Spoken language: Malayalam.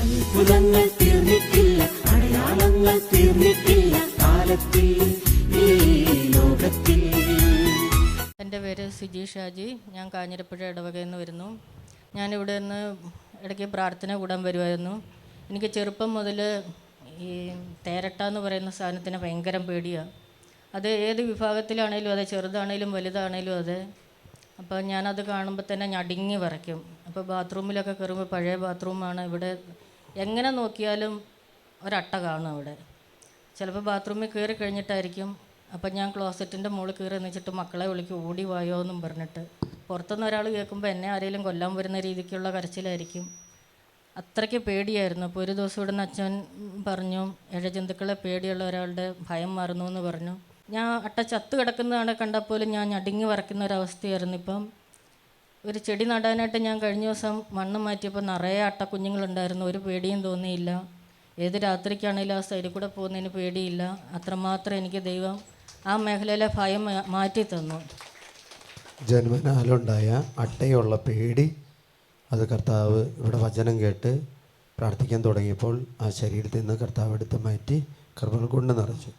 അത്ഭുതങ്ങൾ തീർന്നിട്ടില്ല, അടയാളങ്ങൾ തീർന്നിട്ടില്ല കാലത്തിൽ ഈ ലോകത്തിൽ. എൻ്റെ പേര് സിജി ഷാജി. ഞാൻ കാഞ്ഞിരപ്പുഴ ഇടവകയിൽ നിന്ന് വരുന്നു. ഞാനിവിടെ നിന്ന് ഇടയ്ക്ക് പ്രാർത്ഥന കൂടാൻ വരുമായിരുന്നു. എനിക്ക് ചെറുപ്പം മുതൽ ഈ തേരട്ട എന്ന് പറയുന്ന സാധനത്തിന് ഭയങ്കര പേടിയാണ്. അത് ഏത് വിഭാഗത്തിലാണേലും അതെ, ചെറുതാണേലും വലുതാണേലും അതെ. അപ്പോൾ ഞാനത് കാണുമ്പോൾ തന്നെ ഞടുങ്ങി വിറയ്ക്കും. അപ്പോൾ ബാത്റൂമിലൊക്കെ കയറുമ്പോൾ, പഴയ ബാത്റൂമാണ്, ഇവിടെ എങ്ങനെ നോക്കിയാലും ഒരട്ട കാണും അവിടെ. ചിലപ്പോൾ ബാത്റൂമിൽ കയറി കഴിഞ്ഞിട്ടായിരിക്കും. അപ്പം ഞാൻ ക്ലോസറ്റിൻ്റെ മുകളിൽ കയറി നിന്നിട്ട് മക്കളെ വിളിക്കും, ഓടി വായോ എന്നും പറഞ്ഞിട്ട്. പുറത്തുനിന്ന് ഒരാൾ കേൾക്കുമ്പോൾ എന്നെ ആരെങ്കിലും കൊല്ലാൻ വരുന്ന രീതിക്കുള്ള കരച്ചിലായിരിക്കും. അത്രയ്ക്ക് പേടിയായിരുന്നു. അപ്പോൾ ഒരു ദിവസം ഇവിടുന്ന് അച്ഛൻ പറഞ്ഞു, ഇഴജന്തുക്കളെ പേടിയുള്ള ഒരാളുടെ ഭയം മാറുന്നു എന്ന് പറഞ്ഞു. ഞാൻ അട്ട ചത്ത് കിടക്കുന്നതാണ് കണ്ടപ്പോലും ഞാൻ ഞടുങ്ങി വറക്കുന്ന ഒരവസ്ഥയായിരുന്നു. ഇപ്പം ഒരു ചെടി നടാനായിട്ട് ഞാൻ കഴിഞ്ഞ ദിവസം മണ്ണ് മാറ്റിയപ്പോൾ നിറയെ അട്ട കുഞ്ഞുങ്ങളുണ്ടായിരുന്നു. ഒരു പേടിയും തോന്നിയില്ല. ഏത് രാത്രിക്കാണെങ്കിലും ആ സൈഡിൽ കൂടെ പോകുന്നതിന് പേടിയില്ല. അത്രമാത്രം എനിക്ക് ദൈവം ആ മേഖലയിലെ ഭയം മാറ്റി തന്നു. ജന്മനാലുണ്ടായ അട്ടയുള്ള പേടി അത് കർത്താവ് ഇവിടെ വചനം കേട്ട് പ്രാർത്ഥിക്കാൻ തുടങ്ങിയപ്പോൾ ആ ശരീരത്തിൽ നിന്ന് കർത്താവ് എടുത്ത് മാറ്റി കൃപകൾ കൊണ്ട് നിറച്ചു.